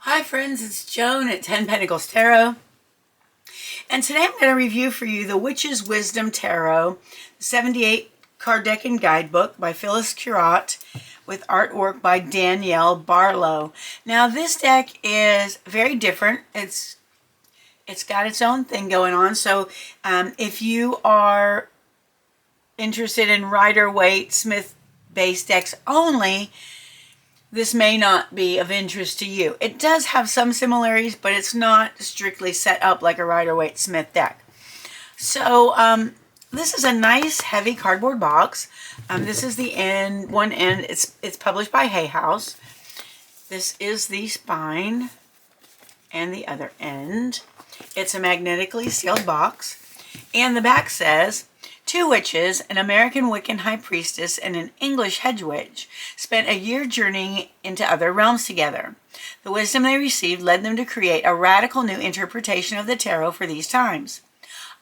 Hi friends, it's Joan at 10 Pentacles Tarot, and today I'm going to review for you the Witch's Wisdom Tarot, 78 card deck and guidebook by Phyllis Curott with artwork by Danielle Barlow. Now this deck is very different. It's got its own thing going on, so if you are interested in Rider-Waite Smith based decks only, this may not be of interest to you. It does have some similarities, but it's not strictly set up like a Rider-Waite Smith deck. So this is a nice heavy cardboard box. This is the end, one end. It's published by Hay House. This is the spine and the other end. It's a magnetically sealed box. And the back says, two witches, an American Wiccan high priestess and an English hedge witch, spent a year journeying into other realms together. The wisdom they received led them to create a radical new interpretation of the tarot for these times.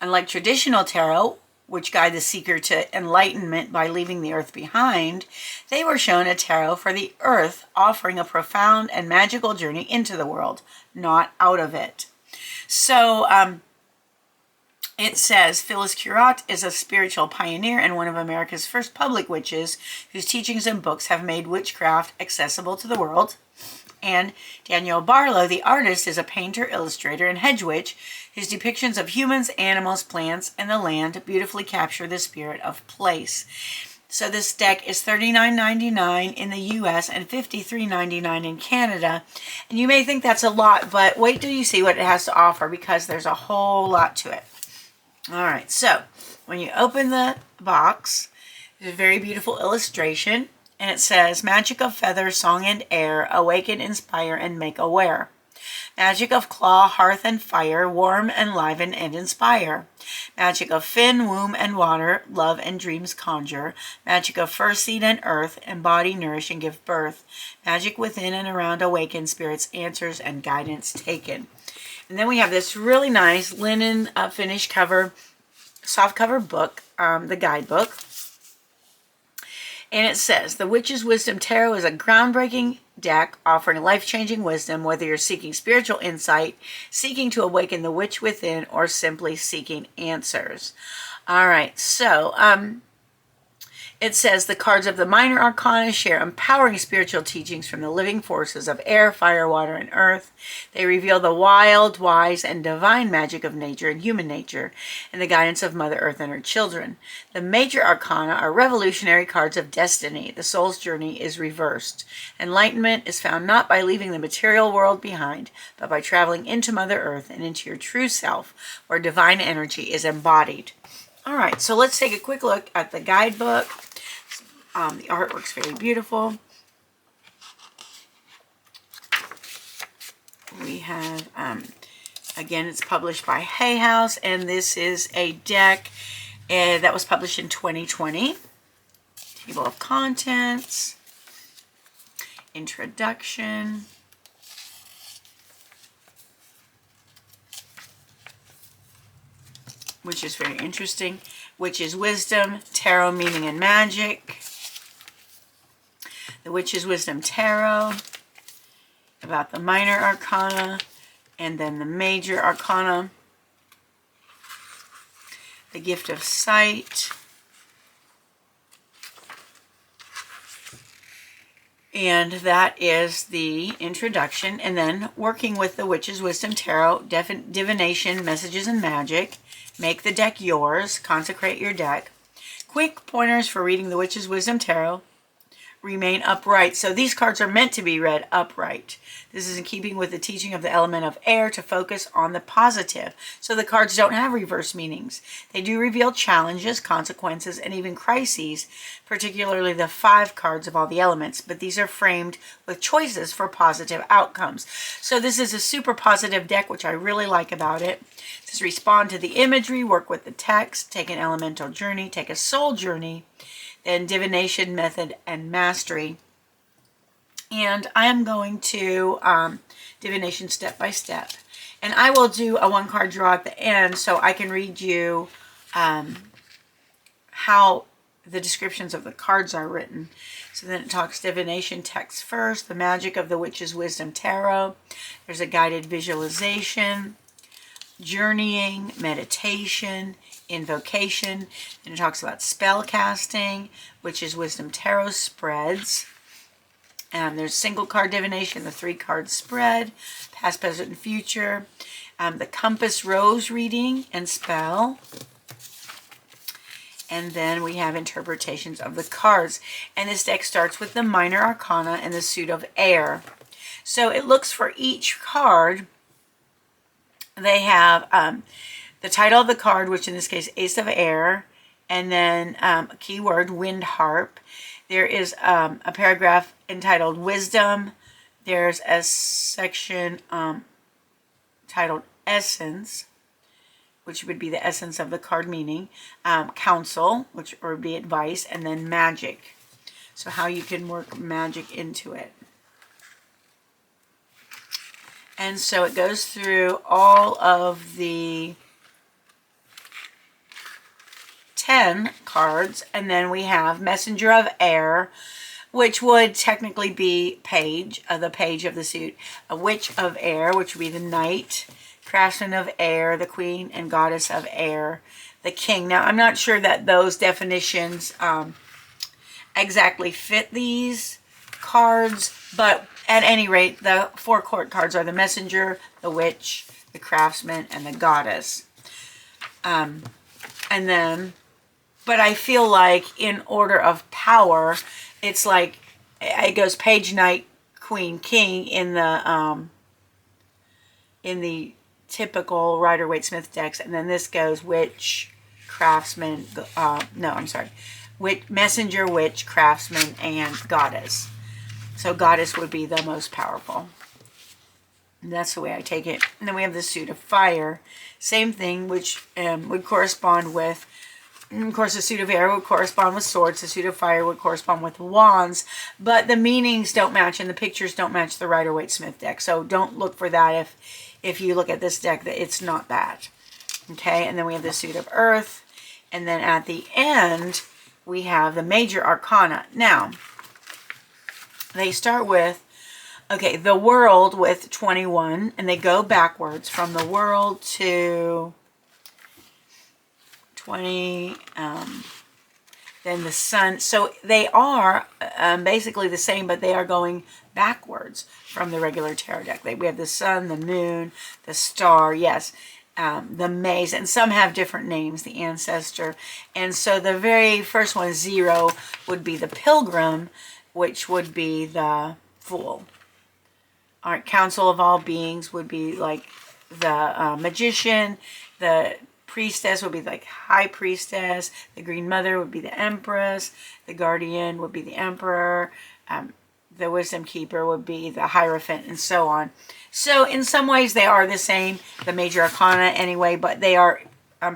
Unlike traditional tarot, which guide the seeker to enlightenment by leaving the earth behind, they were shown a tarot for the earth, offering a profound and magical journey into the world, not out of it. So, it says, Phyllis Curott is a spiritual pioneer and one of America's first public witches whose teachings and books have made witchcraft accessible to the world. And Danielle Barlow, the artist, is a painter, illustrator, and hedge witch whose depictions of humans, animals, plants, and the land beautifully capture the spirit of place. So this deck is $39.99 in the US and $53.99 in Canada. And you may think that's a lot, but wait till you see what it has to offer, because there's a whole lot to it. All right, so when you open the box, there's a very beautiful illustration, and it says, magic of feather, song, and air, awaken, inspire, and make aware. Magic of claw, hearth, and fire, warm, enliven, and inspire. Magic of fin, womb, and water, love and dreams conjure. Magic of fur, seed, and earth, embody, nourish, and give birth. Magic within and around, awaken, spirits, answers, and guidance taken. And then we have this really nice linen finish cover, soft cover book, the guidebook. And it says, the Witch's Wisdom Tarot is a groundbreaking deck offering life-changing wisdom, whether you're seeking spiritual insight, seeking to awaken the witch within, or simply seeking answers. All right, so it says the cards of the minor arcana share empowering spiritual teachings from the living forces of air, fire, water, and earth. They reveal the wild, wise, and divine magic of nature and human nature, and the guidance of Mother Earth and her children. The major arcana are revolutionary cards of destiny. The soul's journey is reversed. Enlightenment is found not by leaving the material world behind, but by traveling into Mother Earth and into your true self, where divine energy is embodied. All right, so let's take a quick look at the guidebook. The artwork's very beautiful. We have, again, it's published by Hay House, and this is a deck that was published in 2020. Table of contents, introduction, which is very interesting. Witch's Wisdom, Tarot, Meaning, and Magic. The Witch's Wisdom Tarot, about the minor arcana, and then the major arcana. The Gift of Sight. And that is the introduction. And then working with the Witch's Wisdom Tarot, divination, messages, and magic. Make the deck yours. Consecrate your deck. Quick pointers for reading the Witch's Wisdom Tarot. Remain upright. So these cards are meant to be read upright. This is in keeping with the teaching of the element of air to focus on the positive. So the cards don't have reverse meanings. They do reveal challenges, consequences, and even crises, particularly the 5 cards of all the elements. But these are framed with choices for positive outcomes. So this is a super positive deck, which I really like about it. It says respond to the imagery, work with the text, take an elemental journey, take a soul journey, then divination, method, and mastery. And I am going to divination step by step. And I will do a 1-card draw at the end so I can read you how the descriptions of the cards are written. So then it talks divination text first, the magic of the Witch's Wisdom Tarot. There's a guided visualization, journeying, meditation, invocation. And it talks about spell casting, Witch's Wisdom Tarot spreads. There's single card divination, the 3-card spread, past, present, and future. The compass rose reading and spell. And then we have interpretations of the cards. And this deck starts with the minor arcana and the suit of air. So it looks for each card. They have the title of the card, which in this case, Ace of Air. And then a keyword, wind harp. There is a paragraph entitled Wisdom. There's a section titled Essence, which would be the essence of the card meaning, counsel, which would be advice, and then magic. So how you can work magic into it. And so it goes through all of the 10 cards, and then we have Messenger of Air, which would technically be the page of the suit. A Witch of Air, which would be the Knight. Craftsman of Air, the Queen and Goddess of Air, the King. Now, I'm not sure that those definitions exactly fit these cards, but at any rate, the 4 court cards are the Messenger, the Witch, the Craftsman, and the Goddess. And then, but I feel like in order of power, it's like it goes Page, Knight, Queen, King in the typical Rider-Waite-Smith decks, and then this goes Witch, Craftsman, Messenger, Witch, Craftsman, and Goddess. So Goddess would be the most powerful. And that's the way I take it. And then we have the suit of fire. Same thing, which would correspond with, of course, the suit of air would correspond with swords. The suit of fire would correspond with wands. But the meanings don't match, and the pictures don't match the Rider-Waite-Smith deck. So don't look for that if you look at this deck, that it's not that. Okay, and then we have the suit of earth. And then at the end, we have the major arcana. Now, they start with, okay, the world with 21, and they go backwards from the world to 20, then the sun. So they are basically the same, but they are going backwards from the regular tarot deck. We have the sun, the moon, the star, yes, the maze, and some have different names, the ancestor. And so the very first one, 0, would be the pilgrim, which would be the fool. All right, council of all beings would be like the magician. The priestess would be like high priestess. The green mother would be the empress. The guardian would be the emperor. The wisdom keeper would be the hierophant, and so on. So in some ways they are the same, the major arcana anyway, but they are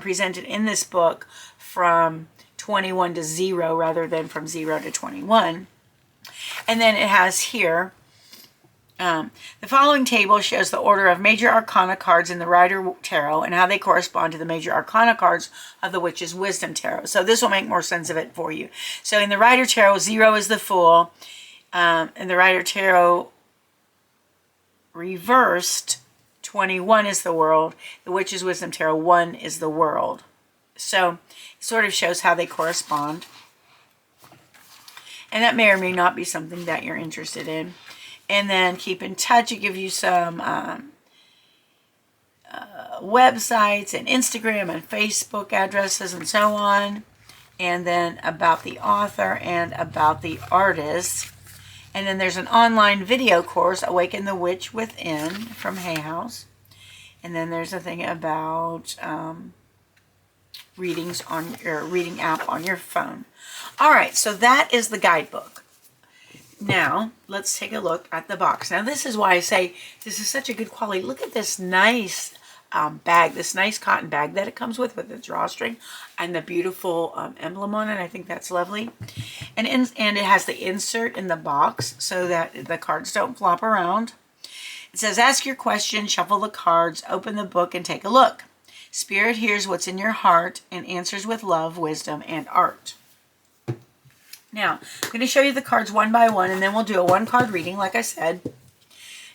presented in this book from 21 to 0 rather than from 0 to 21. And then it has here, the following table shows the order of major arcana cards in the Rider Tarot and how they correspond to the major arcana cards of the Witch's Wisdom Tarot. So this will make more sense of it for you. So in the Rider Tarot, 0 is the Fool. In the Rider Tarot reversed, 21 is the World. The Witch's Wisdom Tarot, 1 is the World. So it sort of shows how they correspond. And that may or may not be something that you're interested in. And then keep in touch. It gives you some websites and Instagram and Facebook addresses and so on. And then about the author and about the artist. And then there's an online video course, Awaken the Witch Within, from Hay House. And then there's a thing about readings on your reading app on your phone. All right, so that is the guidebook. Now, let's take a look at the box. Now, this is why I say this is such a good quality. Look at this nice bag, this nice cotton bag that it comes with the drawstring and the beautiful emblem on it. I think that's lovely. And it has the insert in the box so that the cards don't flop around. It says, ask your question, shuffle the cards, open the book, and take a look. Spirit hears what's in your heart and answers with love, wisdom, and art. Now, I'm going to show you the cards one by one, and then we'll do a one-card reading, like I said.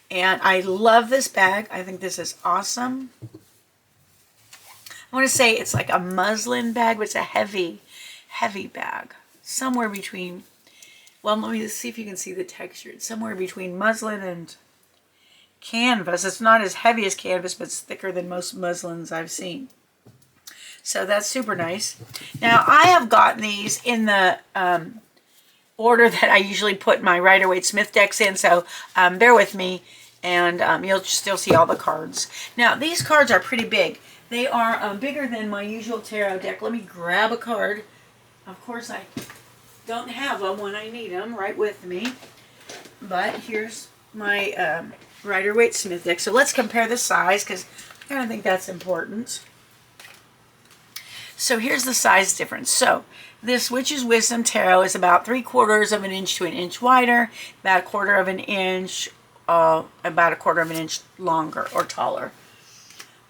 And I love this bag. I think this is awesome. I want to say it's like a muslin bag, but it's a heavy, heavy bag. Somewhere between, well, let me see if you can see the texture. It's somewhere between muslin and canvas. It's not as heavy as canvas, but it's thicker than most muslins I've seen. So that's super nice. Now, I have gotten these in the order that I usually put my Rider-Waite-Smith decks in, so bear with me, and you'll still see all the cards. Now, these cards are pretty big. They are bigger than my usual tarot deck. Let me grab a card. Of course, I don't have them when I need them right with me, but here's my Rider-Waite-Smith deck. So let's compare the size, because I kind of think that's important. So here's the size difference. So this Witch's Wisdom Tarot is about 3/4 of an inch to an inch wider, about 1/4 of an inch, about 1/4 of an inch longer or taller.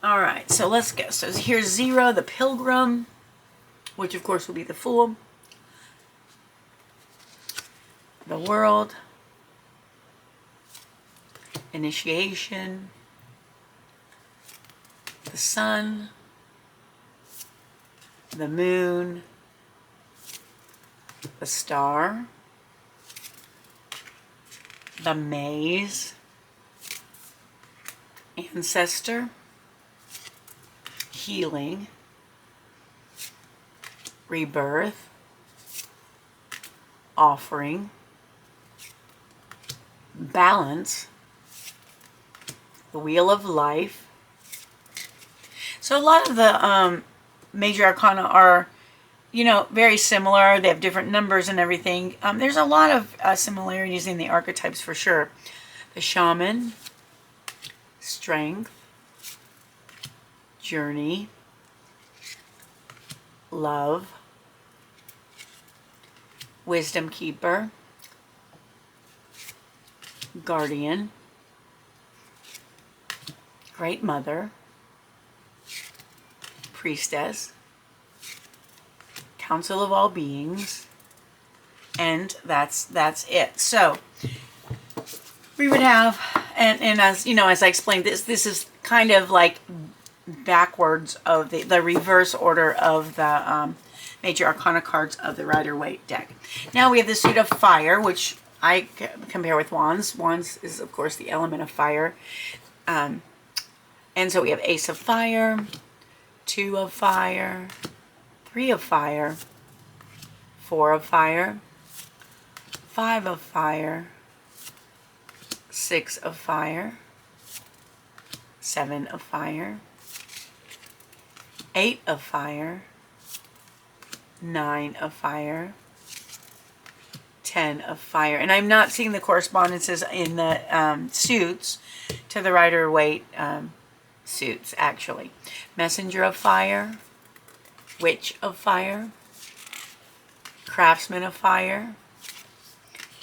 All right, so let's go. So here's 0, the Pilgrim, which of course will be the Fool, the World, Initiation, the Sun, the Moon, the Star, the Maze, Ancestor, Healing, Rebirth, Offering, Balance, the Wheel of Life. So a lot of the major arcana are, you know, very similar. They have different numbers and everything. There's a lot of similarities in the archetypes for sure. The Shaman, Strength, Journey, Love, Wisdom Keeper, Guardian, Great Mother, Priestess, Council of All Beings, and that's it. So we would have, and as you know, as I explained, this is kind of like backwards of the reverse order of the major arcana cards of the Rider-Waite deck. Now we have the suit of fire, which I compare with wands. Wands is of course the element of fire, and so we have Ace of Fire, 2 of Fire, 3 of Fire, 4 of Fire, 5 of Fire, 6 of Fire, 7 of Fire, 8 of Fire, 9 of Fire, 10 of Fire. And I'm not seeing the correspondences in the suits to the Rider-Waite suits, actually. Messenger of Fire, Witch of Fire, Craftsman of Fire,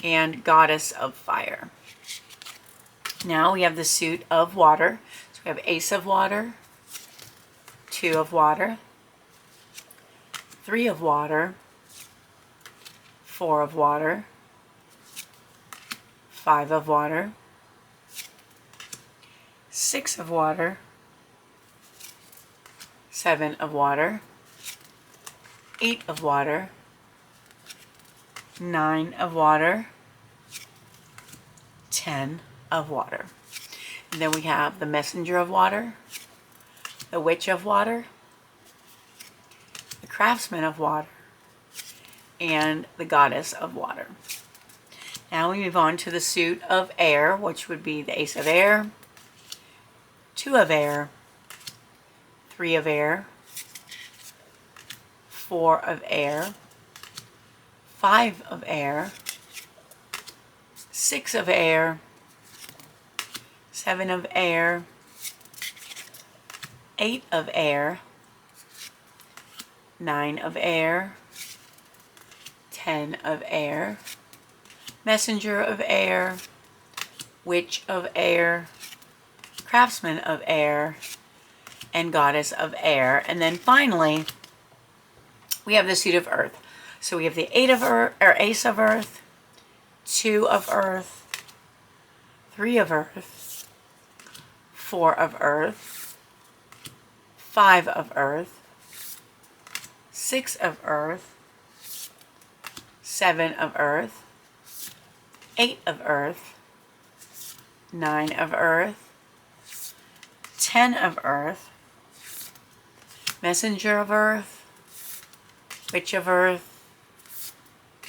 and Goddess of Fire. Now we have the suit of water. So we have Ace of Water, 2 of Water, 3 of Water, 4 of Water, 5 of Water, 6 of Water, 7 of Water, 8 of Water, 9 of Water, 10 of Water. And then we have the Messenger of Water, the Witch of Water, the Craftsman of Water, and the Goddess of Water. Now we move on to the suit of air, which would be the Ace of Air, 2 of Air, 3 of Air, 4 of Air, 5 of Air, 6 of Air, 7 of Air, 8 of Air, 9 of Air, 10 of Air, Messenger of Air, Witch of Air, Craftsman of Air, and Goddess of Air. And then finally, we have the suit of Earth. So we have the 8 of Earth, or Ace of Earth, 2 of Earth, 3 of Earth, 4 of Earth, 5 of Earth, 6 of Earth, 7 of Earth, 8 of Earth, 9 of Earth, 10 of Earth, Messenger of Earth, Witch of Earth,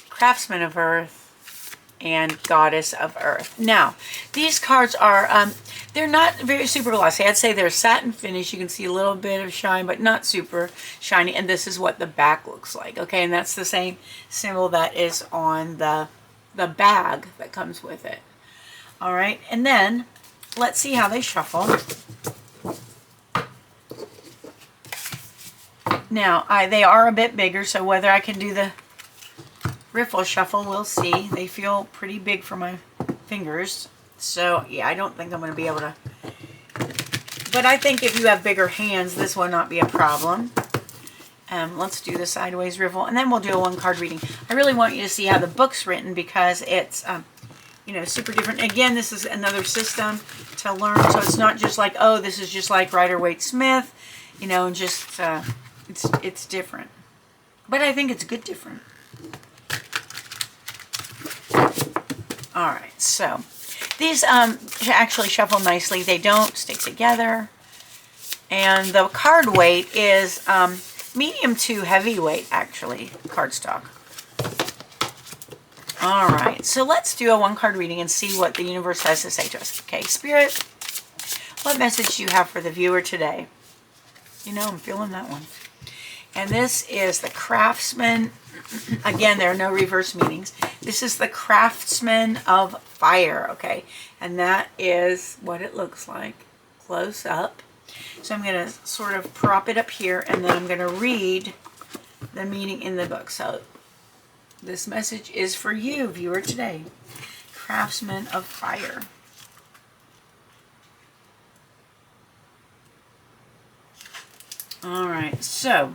Craftsman of Earth, and Goddess of Earth. Now, these cards are, they're not very super glossy. I'd say they're satin finish. You can see a little bit of shine, but not super shiny. And this is what the back looks like. Okay, and that's the same symbol that is on the bag that comes with it. All right, and then let's see how they shuffle. Now, they are a bit bigger, so whether I can do the riffle shuffle, we'll see. They feel pretty big for my fingers. So, yeah, I don't think I'm going to be able to. But I think if you have bigger hands, this will not be a problem. Let's do the sideways riffle, and then we'll do a one-card reading. I really want you to see how the book's written because it's, you know, super different. Again, this is another system to learn, so it's not just like, oh, this is just like Rider-Waite-Smith, you know, and just, it's different. But I think it's good different. Alright, so these actually shuffle nicely. They don't stick together. And the card weight is medium to heavyweight, actually, cardstock. Alright, so let's do a one-card reading and see what the universe has to say to us. Okay, Spirit, what message do you have for the viewer today? You know, I'm feeling that one. And this is the Craftsman. Again, there are no reverse meanings. This is the Craftsman of Fire, okay? And that is what it looks like close up. So I'm going to sort of prop it up here, and then I'm going to read the meaning in the book. So this message is for you, viewer, today. Craftsman of Fire. All right, so...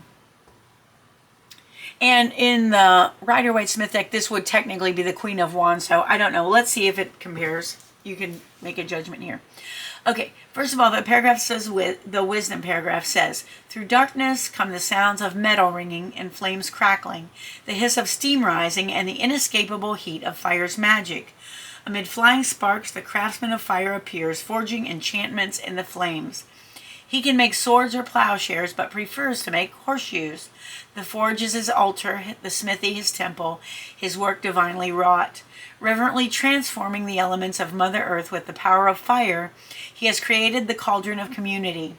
And in the Rider-Waite-Smith deck, this would technically be the Queen of Wands, so I don't know. Let's see if it compares. You can make a judgment here. Okay, first of all, the paragraph says, the wisdom paragraph says, through darkness come the sounds of metal ringing and flames crackling, the hiss of steam rising, and the inescapable heat of fire's magic. Amid flying sparks, the Craftsman of Fire appears, forging enchantments in the flames. He can make swords or plowshares, but prefers to make horseshoes. The forge is his altar, the smithy his temple, his work divinely wrought. Reverently transforming the elements of Mother Earth with the power of fire, he has created the cauldron of community.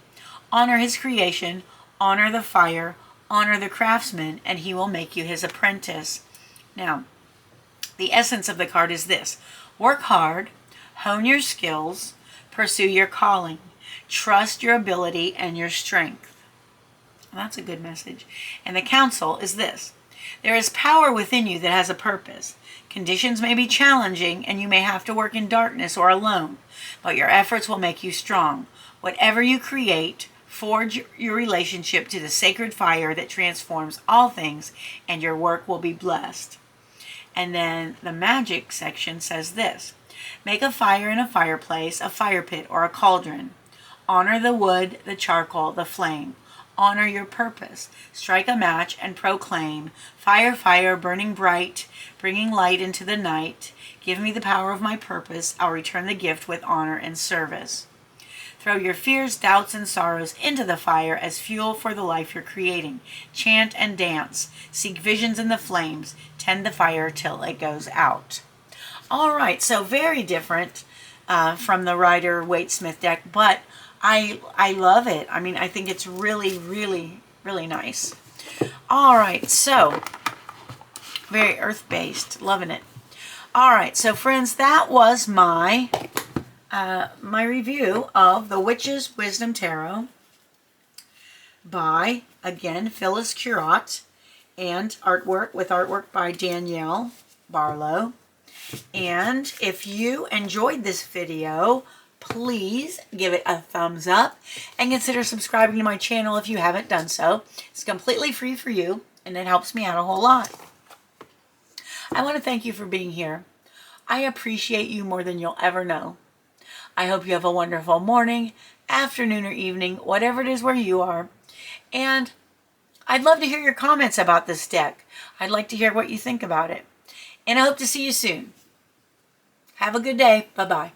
Honor his creation, honor the fire, honor the craftsman, and he will make you his apprentice. Now, the essence of the card is this. Work hard, hone your skills, pursue your calling. Trust your ability and your strength. Well, that's a good message. And the counsel is this. There is power within you that has a purpose. Conditions may be challenging and you may have to work in darkness or alone, but your efforts will make you strong. Whatever you create, forge your relationship to the sacred fire that transforms all things, and your work will be blessed. And then the magic section says this. Make a fire in a fireplace, a fire pit, or a cauldron. Honor the wood, the charcoal, the flame. Honor your purpose. Strike a match and proclaim, fire, fire, burning bright, bringing light into the night. Give me the power of my purpose. I'll return the gift with honor and service. Throw your fears, doubts, and sorrows into the fire as fuel for the life you're creating. Chant and dance. Seek visions in the flames. Tend the fire till it goes out. All right, so very different from the Rider-Waite-Smith deck, but I love it. I mean, I think it's really, really, really nice. All right, so very earth-based. Loving it. All right, so friends, that was my my review of the Witch's Wisdom Tarot by, again, Phyllis Curott, and artwork by Danielle Barlow. And if you enjoyed this video, please give it a thumbs up and consider subscribing to my channel if you haven't done so. It's completely free for you and it helps me out a whole lot. I want to thank you for being here. I appreciate you more than you'll ever know. I hope you have a wonderful morning, afternoon, or evening, whatever it is where you are. And I'd love to hear your comments about this deck. I'd like to hear what you think about it. And I hope to see you soon. Have a good day. Bye-bye.